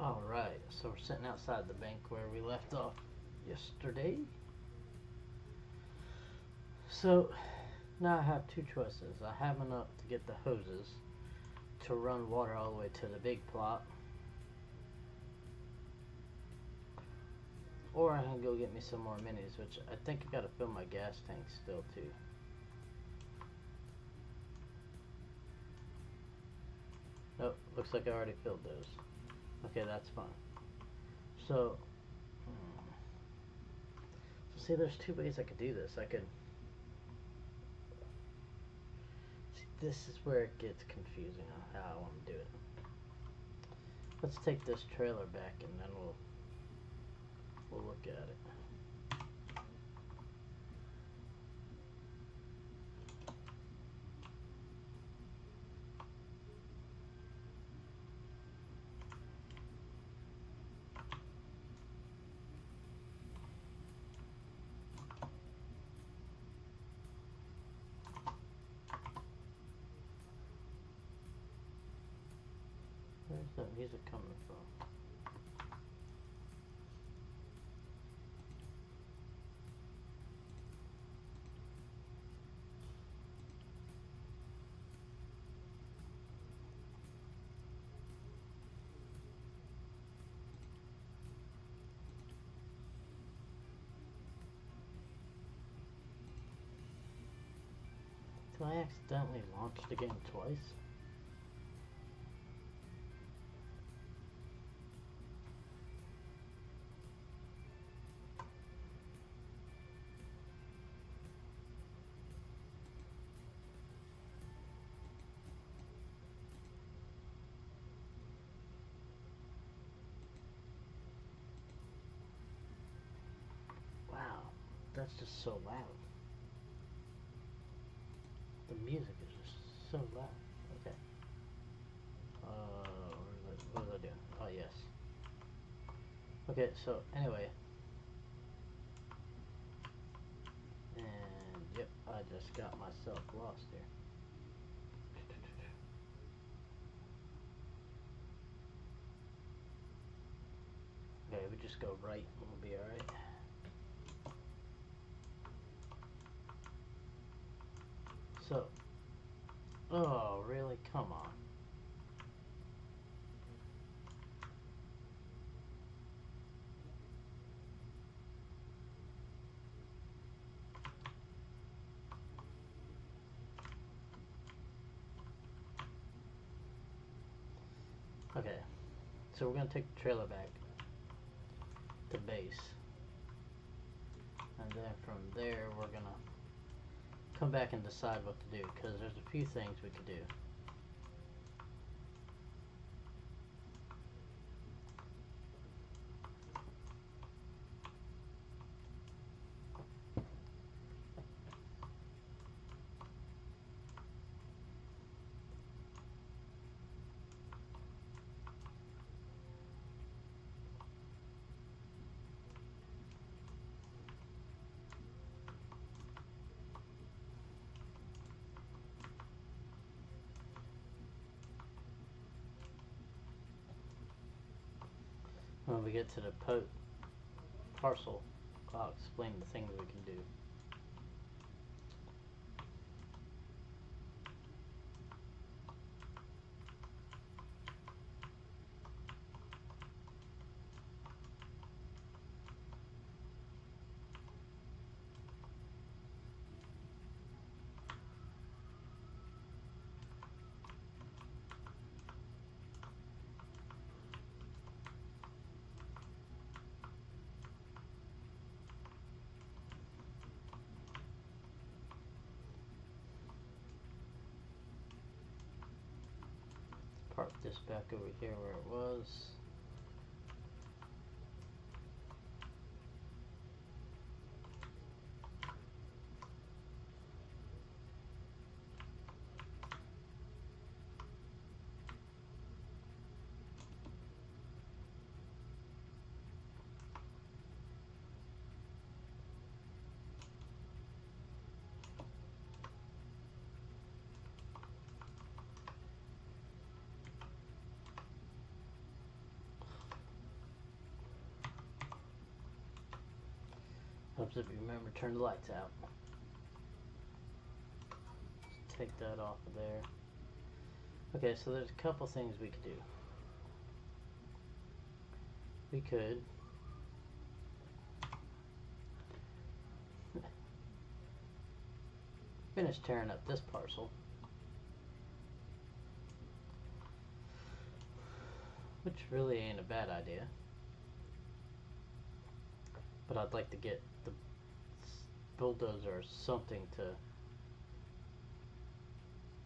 Alright, so we're sitting outside the bank where we left off yesterday. So now I have two choices. I have enough to get the hoses to run water all the way to the big plot, or I can go get me some more minis, which I think I gotta fill my gas tank still too. Nope, looks like I already filled those. Okay, that's fine. So, see, there's two ways I could do this. I could, see, this is where it gets confusing on how I want to do it. Let's take this trailer back and then we'll look at it. Where's that music coming from? Did I accidentally launch the game twice? Wow, that's just so loud. The music is just so loud. Okay. What was I doing? Oh, yes. Okay, so anyway. And yep, I just got myself lost here. Okay, we just go right and we'll be alright. So, oh, really? Come on. Okay, so we're going to take the trailer back to base. And then from there, we're going to come back and decide what to do, because there's a few things we could do. When we get to the parcel, I'll explain the things we can do. Park this back over here where it was. Helps if you remember to turn the lights out. Just take that off of there. Okay, so there's a couple things we could do. We could finish tearing up this parcel, which really ain't a bad idea, but I'd like to get the bulldozer or something to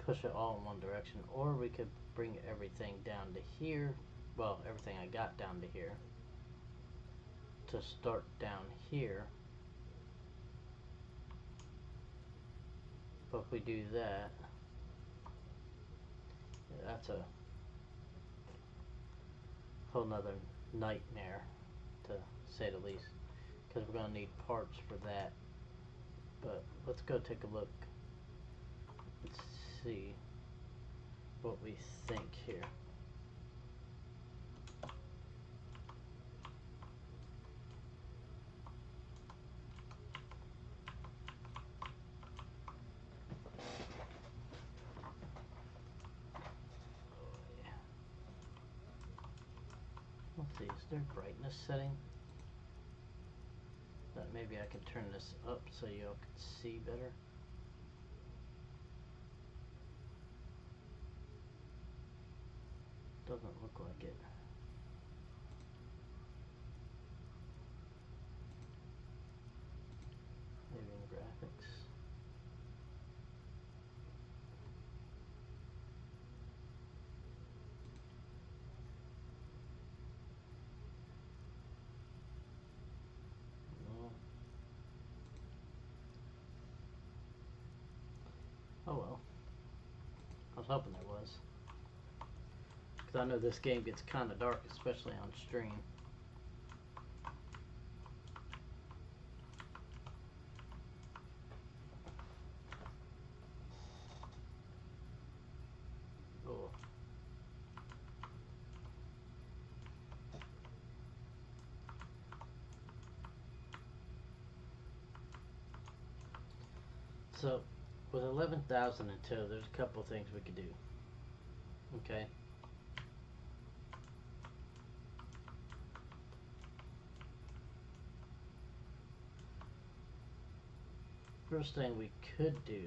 push it all in one direction, or we could bring everything down to here, well, everything I got down to here, to start down here. But if we do that, that's a whole nother nightmare, to say the least, because we're going to need parts for that. But let's go take a look. Let's see what we think here. Let's see, is there brightness setting? That maybe I can turn this up so y'all can see better. Doesn't look like it. Maybe in graphics. No. Oh well. I was hoping there was. Because I know this game gets kind of dark, especially on stream. Oh. So, with 11,000 in tow, there's a couple things we could do. Okay. First thing we could do,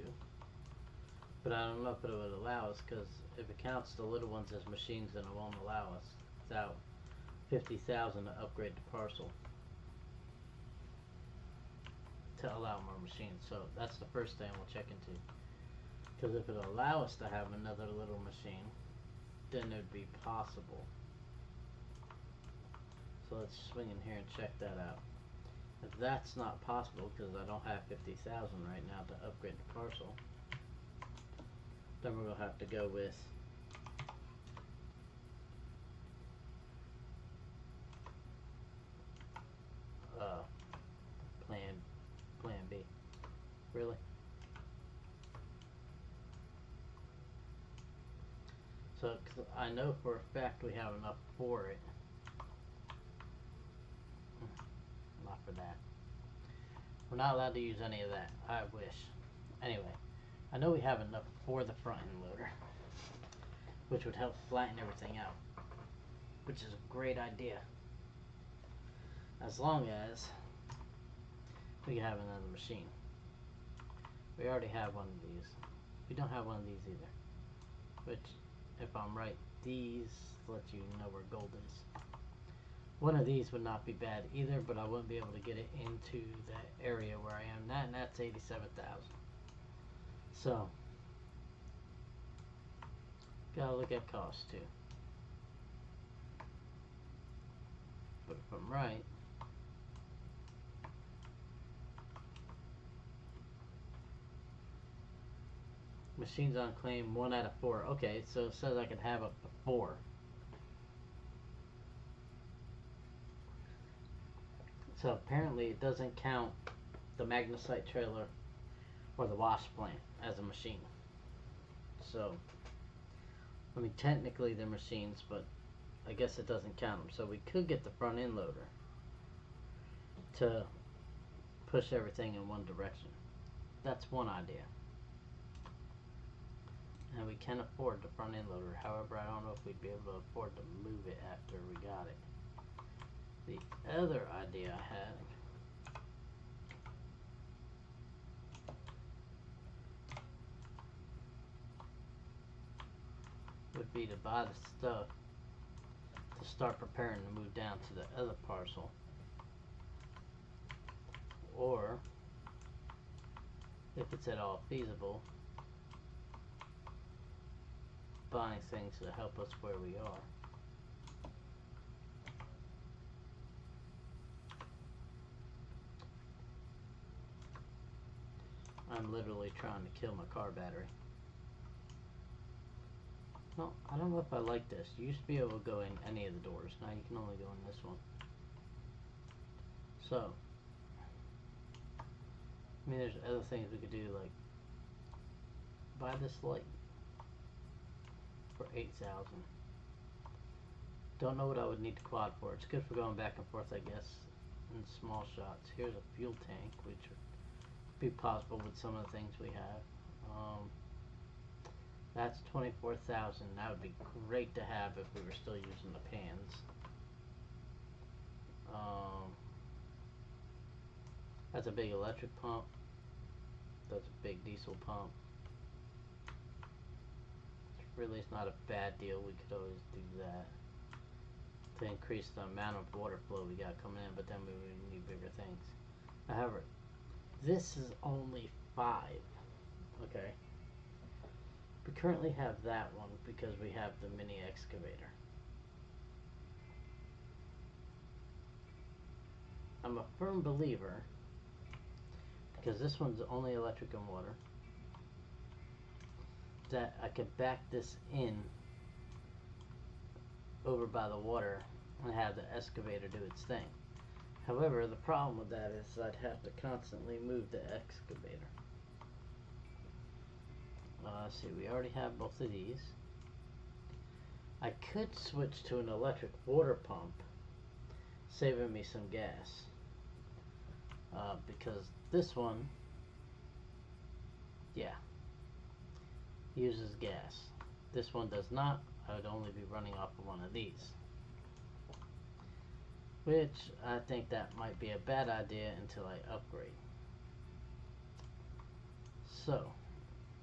but I don't know if it would allow us, because if it counts the little ones as machines, then it won't allow us without 50,000 to upgrade the parcel to allow more machines. So that's the first thing we'll check into, because if it'll allow us to have another little machine, then it would be possible. So let's swing in here and check that out. If that's not possible, because I don't have 50,000 right now to upgrade the parcel, then we're going to have to go with plan B. Really? So, cause I know for a fact we have enough for it. Not for that. We're not allowed to use any of that. I wish. Anyway, I know we have enough for the front end loader, which would help flatten everything out, which is a great idea. As long as we can have another machine. We already have one of these. We don't have one of these either. Which, if I'm right, these let you know where gold is. One of these would not be bad either, but I wouldn't be able to get it into that area where I am. And that's 87,000. So, gotta look at cost too. But if I'm right, machines on claim 1 out of 4. Okay, so it says I can have up to 4. So apparently it doesn't count the Magnesite trailer or the wash plant as a machine. So, I mean, technically they're machines, but I guess it doesn't count them. So we could get the front end loader to push everything in one direction. That's one idea. And we can afford the front end loader. However, I don't know if we'd be able to afford to move it after we got it. The other idea I had would be to buy the stuff to start preparing to move down to the other parcel, or if it's at all feasible, buying things to help us where we are. I'm literally trying to kill my car battery. No, I don't know if I like this. You used to be able to go in any of the doors. Now you can only go in this one. So, I mean, there's other things we could do, like buy this light for $8,000. Don't know what I would need the quad for. It's good for going back and forth, I guess, in small shots. Here's a fuel tank, which would be possible with some of the things we have. That's 24,000. That would be great to have if we were still using the pans. That's a big electric pump. That's a big diesel pump. Really, it's not a bad deal. We could always do that to increase the amount of water flow we got coming in, but then we would need bigger things. However, this is only 5. Okay. We currently have that one because we have the mini excavator. I'm a firm believer, because this one's only electric and water, that I could back this in over by the water and have the excavator do its thing. However, the problem with that is I'd have to constantly move the excavator. Let's see, we already have both of these. I could switch to an electric water pump, saving me some gas. Because this one, yeah, uses gas. This one does not. I would only be running off of one of these. Which I think that might be a bad idea until I upgrade. So,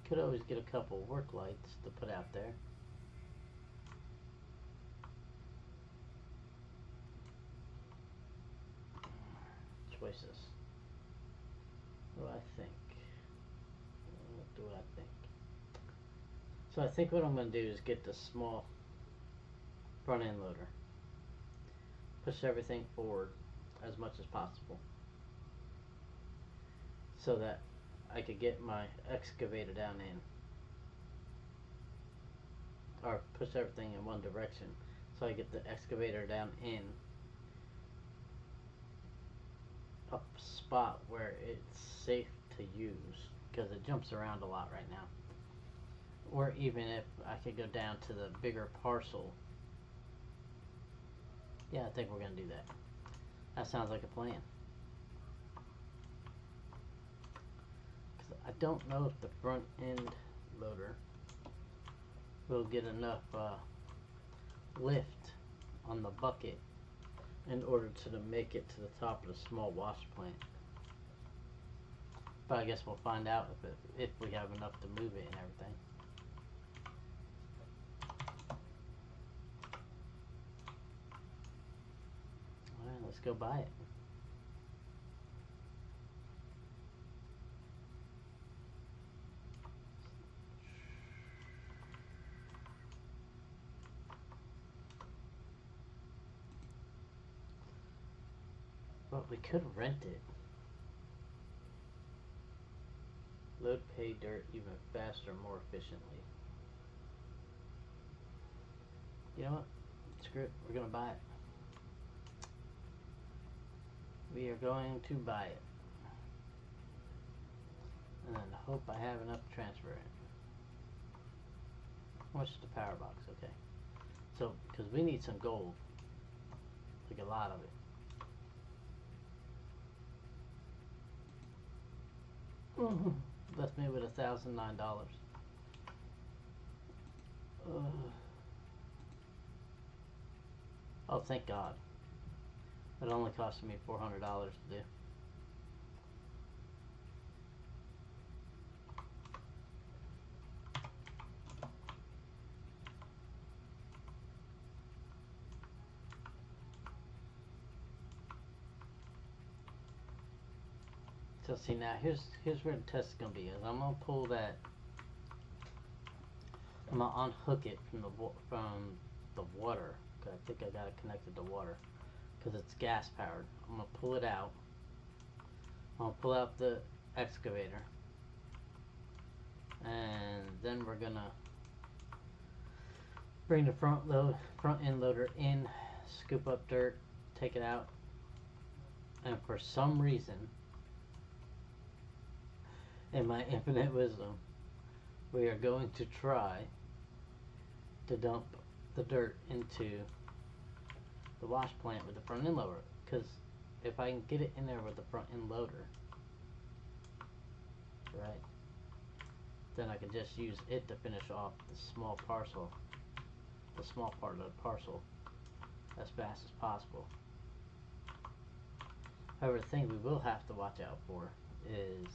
could always get a couple work lights to put out there. Choices. What do I think? What do I think? So I think what I'm going to do is get the small front end loader. Push everything forward as much as possible, so that I could get my excavator down in, or push everything in one direction, so I get the excavator down in a spot where it's safe to use, because it jumps around a lot right now. Or even if I could go down to the bigger parcel. Yeah, I think we're going to do that. That sounds like a plan. I don't know if the front end loader will get enough lift on the bucket in order to make it to the top of the small wash plant. But I guess we'll find out if we have enough to move it and everything. Alright, let's go buy it. But we could rent it. Load pay dirt even faster, more efficiently. You know what? Screw it. We're gonna buy it. We are going to buy it. And then hope I have enough to transfer it. How much is the power box? Okay. So, because we need some gold. Like a lot of it. Left me with $1,009. Oh, thank God. It only costed me $400 to do. So see now, here's where the test is gonna be. Is I'm gonna pull that. I'm gonna unhook it from the water. Cause I think I got it connected to water. Cause it's gas powered. I'm gonna pull it out. I'm gonna pull out the excavator, and then we're gonna bring the front end loader in, scoop up dirt, take it out, and for some reason, in my infinite wisdom, we are going to try to dump the dirt into the wash plant with the front end loader. Because if I can get it in there with the front end loader, right, then I can just use it to finish off the small part of the parcel, as fast as possible. However, the thing we will have to watch out for is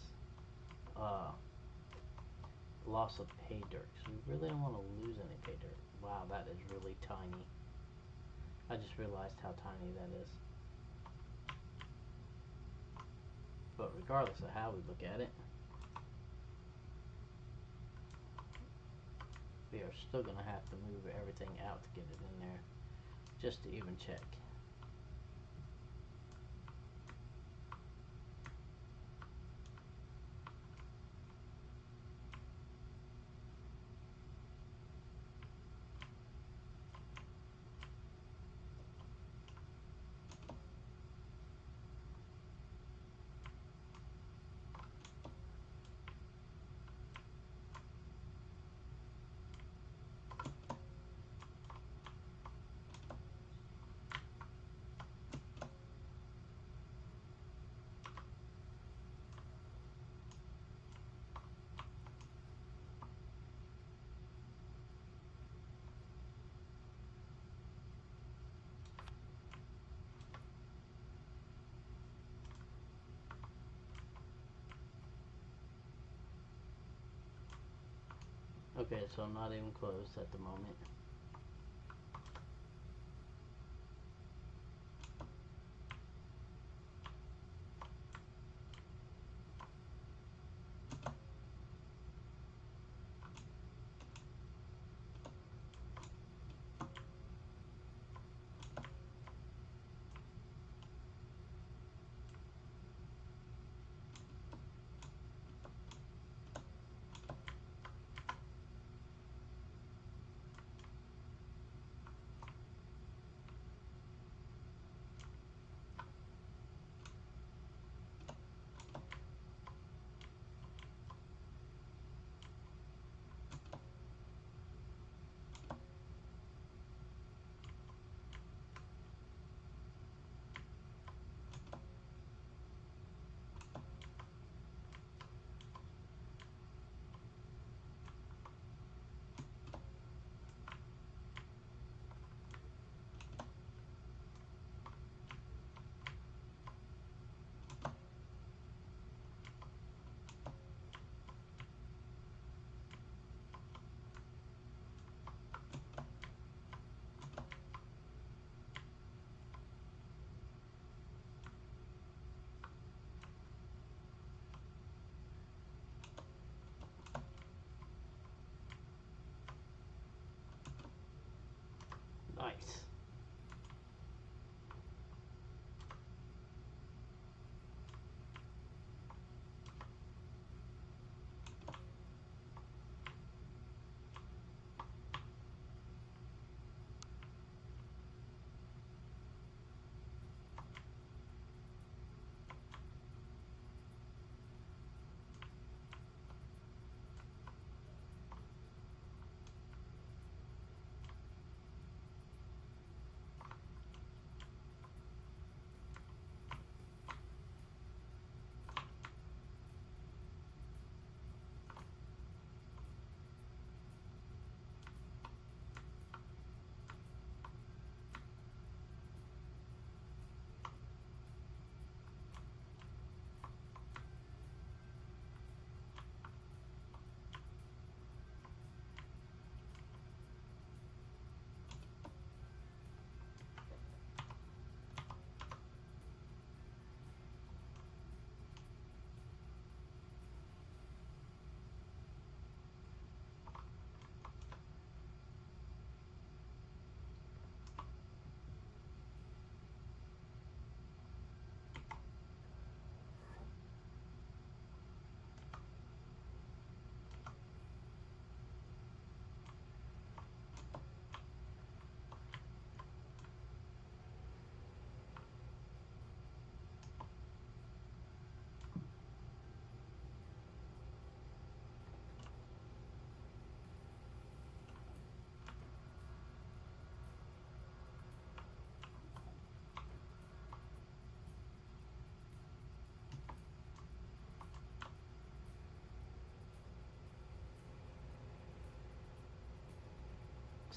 loss of pay dirt. So we really don't want to lose any pay dirt. Wow, that is really tiny. I just realized how tiny that is. But regardless of how we look at it, we are still going to have to move everything out to get it in there, just to even check. Okay, so I'm not even close at the moment. Nice.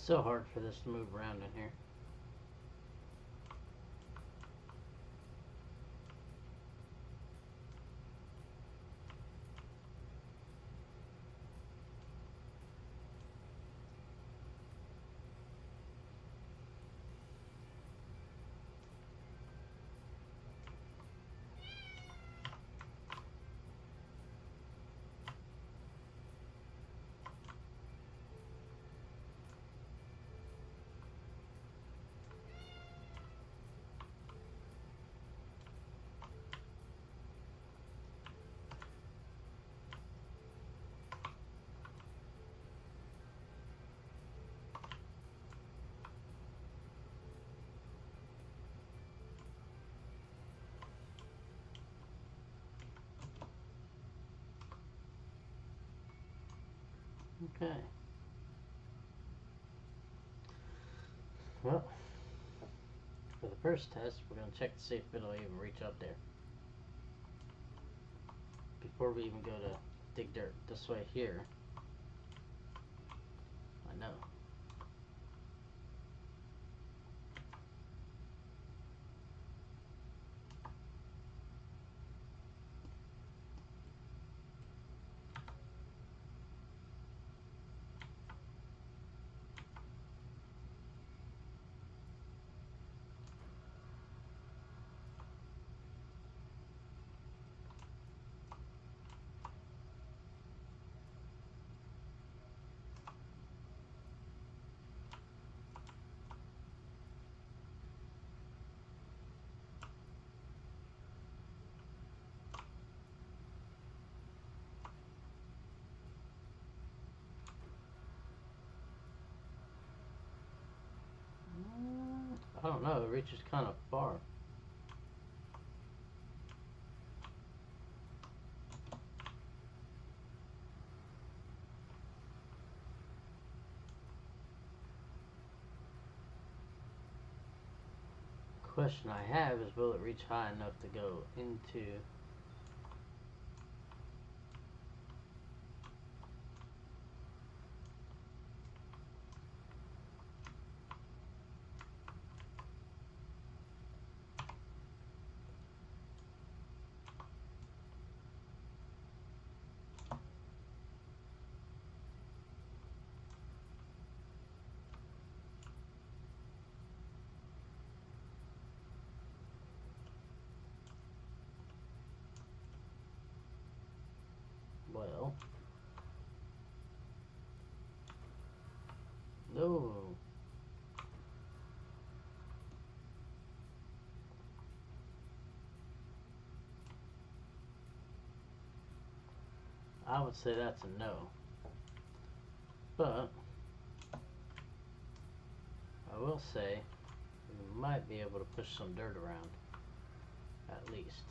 so hard for this to move around in here. Okay. Well, for the first test, we're going to check to see if it'll even reach up there. Before we even go to dig dirt this way here. I know. I don't know, it reaches kind of far. Question I have is, will it reach high enough to go into well, no. I would say that's a no. But I will say we might be able to push some dirt around, at least.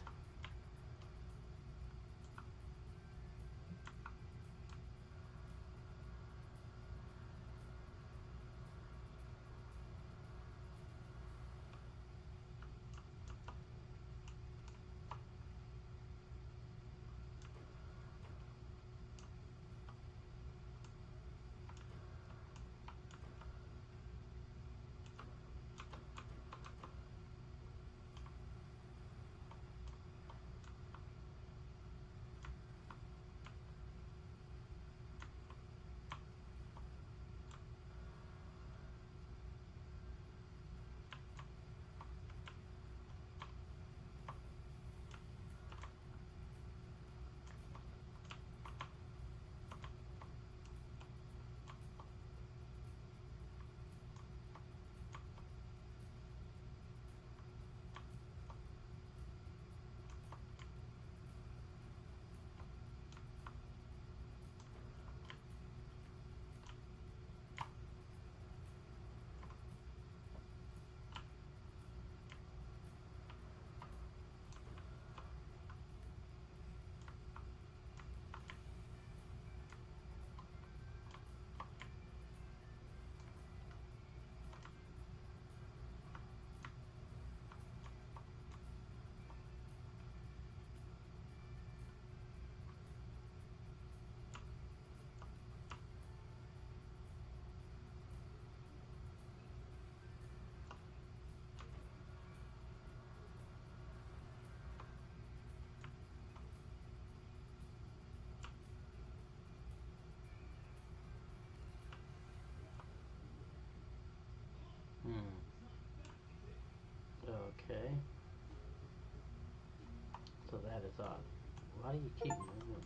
Okay. So that is odd. Why do you keep moving?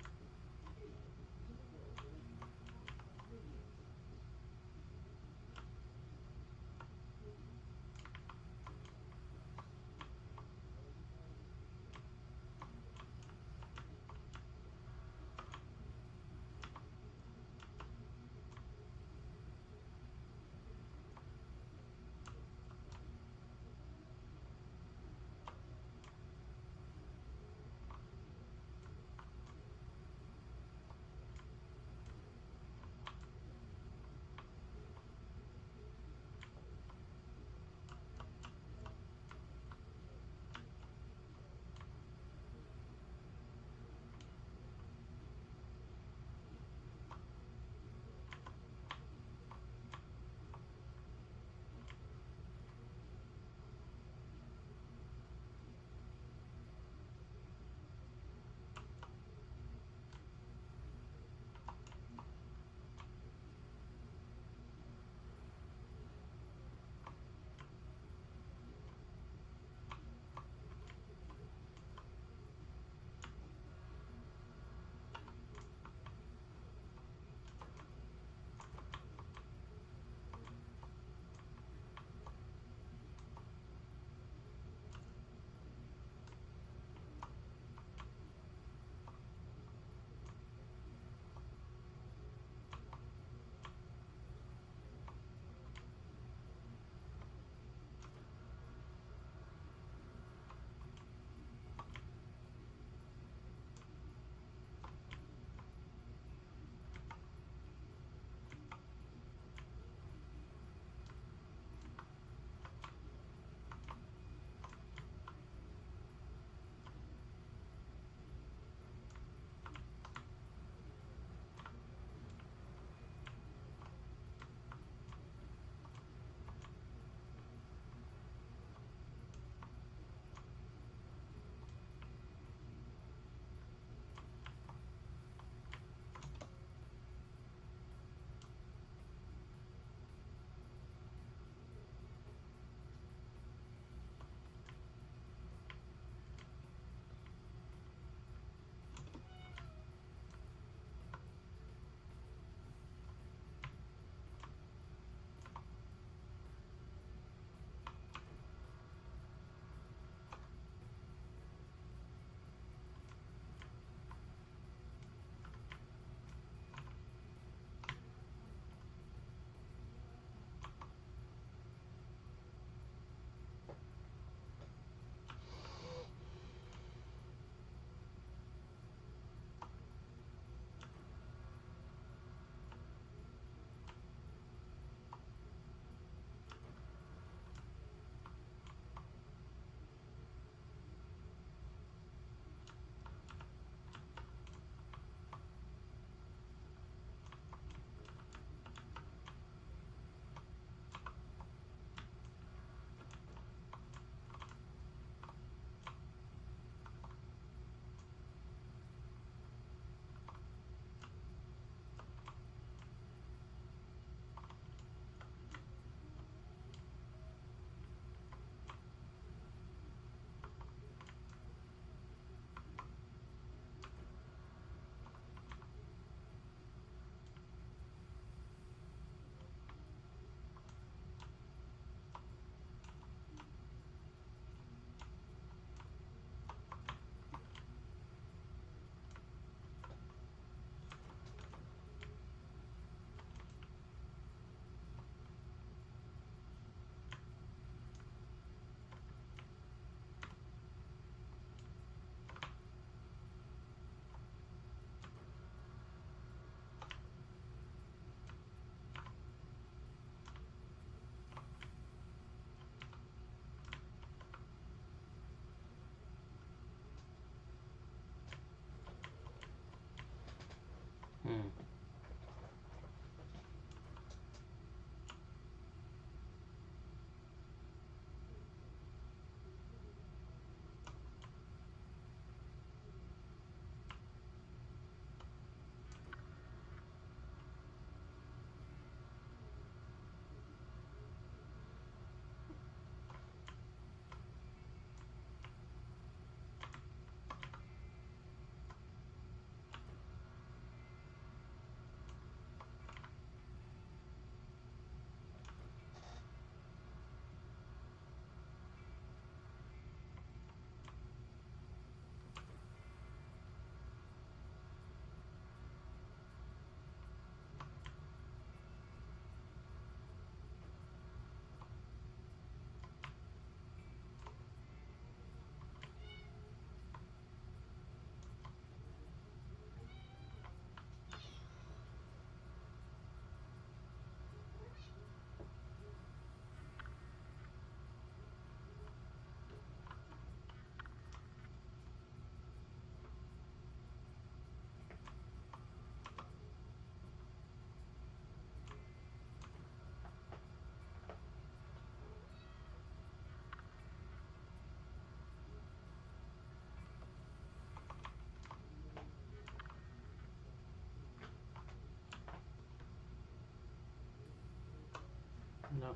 No.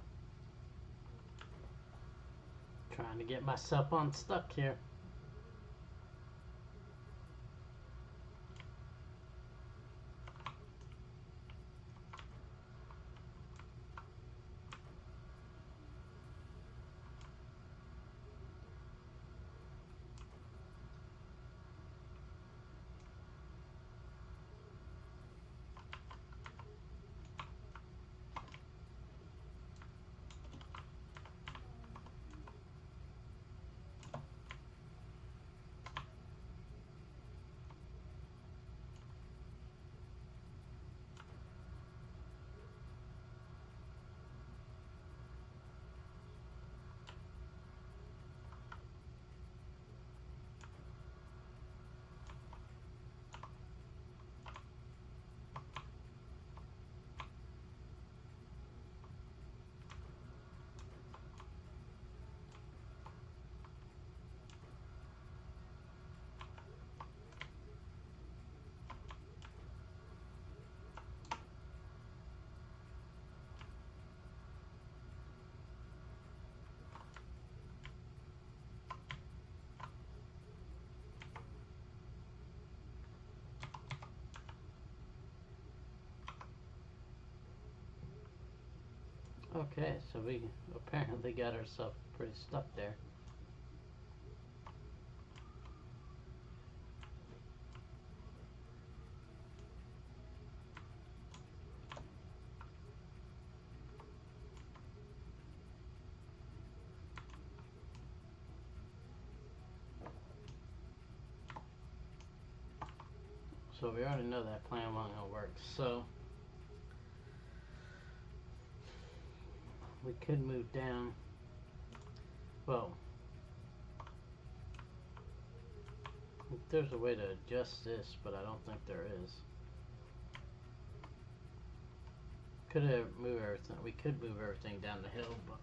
Trying to get myself unstuck here. Okay, so we apparently got ourselves pretty stuck there. So we already know that plan wasn't gonna work. So we could move down. Well, there's a way to adjust this, but I don't think there is. Could have moved everything. We could move everything down the hill, but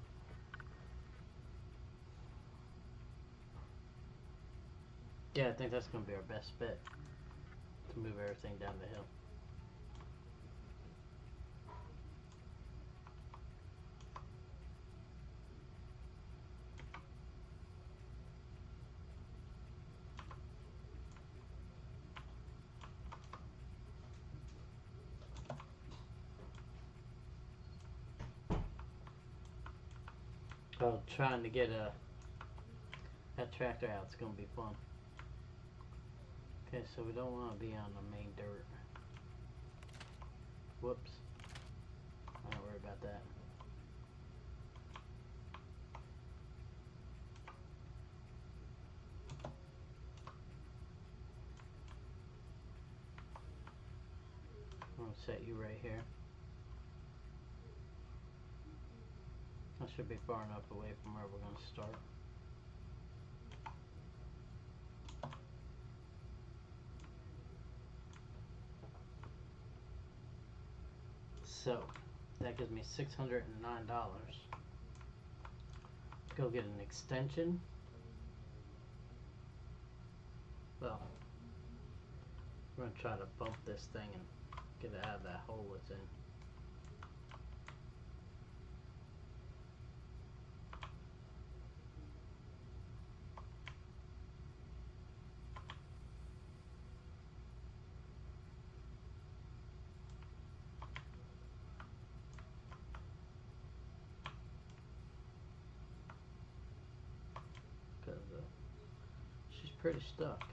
yeah, I think that's gonna be our best bet to move everything down the hill. Oh, trying to get that tractor out is gonna be fun. Okay, so we don't want to be on the main dirt. Whoops. I don't worry about that. I'm gonna set you right here. I should be far enough away from where we're gonna start. So that gives me $609. Go get an extension. Well, we're gonna try to bump this thing and get it out of that hole it's in. Because she's pretty stuck.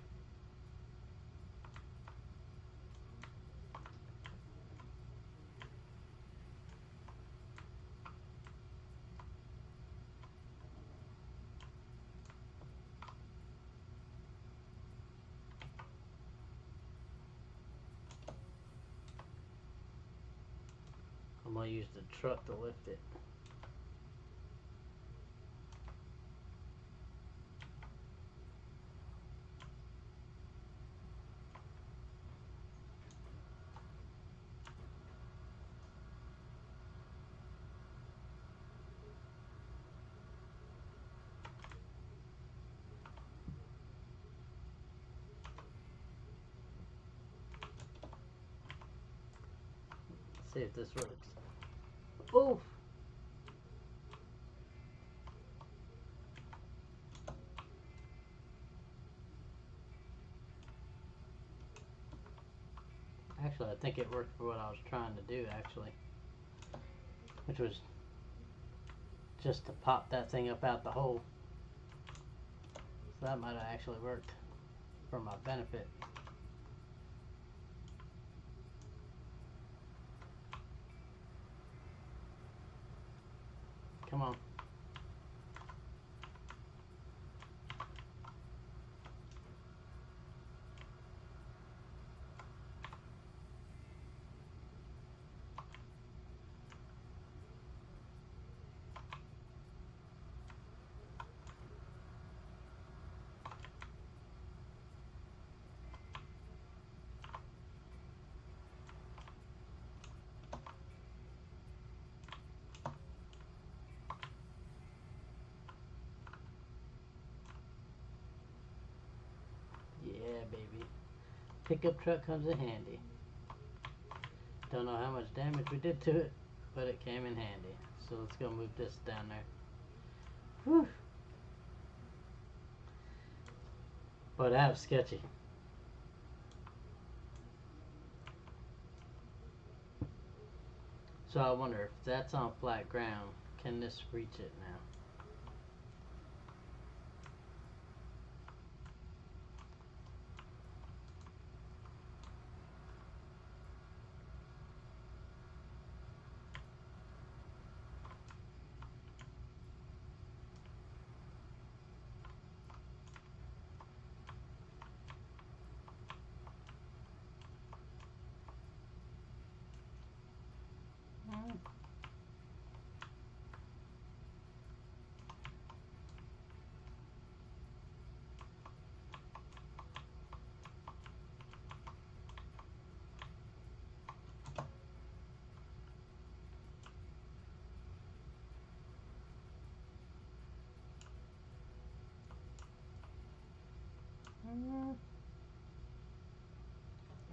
I'm gonna use the truck to lift it. See if this works. Oof! Actually, I think it worked for what I was trying to do, actually. Which was just to pop that thing up out the hole. So that might have actually worked for my benefit. Come on. Yeah, baby. Pickup truck comes in handy. Don't know how much damage we did to it, but it came in handy. So let's go move this down there. Whew. But that was sketchy. So I wonder if that's on flat ground, can this reach it now?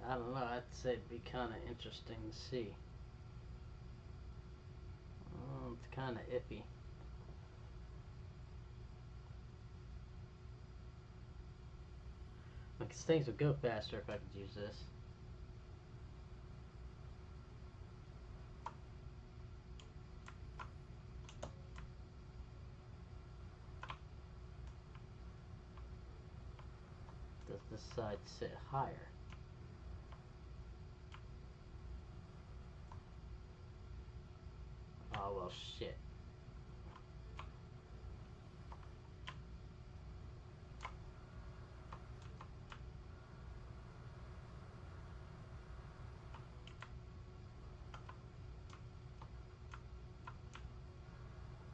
I don't know, I'd say it'd be kind of interesting to see. It's kind of iffy. Because things would go faster if I could use this. Does this side sit higher? Oh well, shit.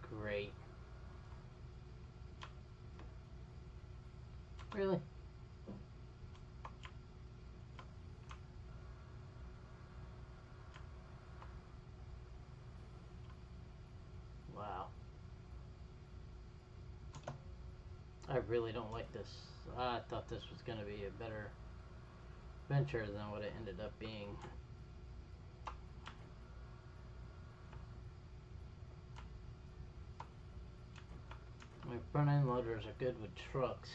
Great. Really? Wow. I really don't like this. I thought this was going to be a better venture than what it ended up being. My front end loaders are good with trucks.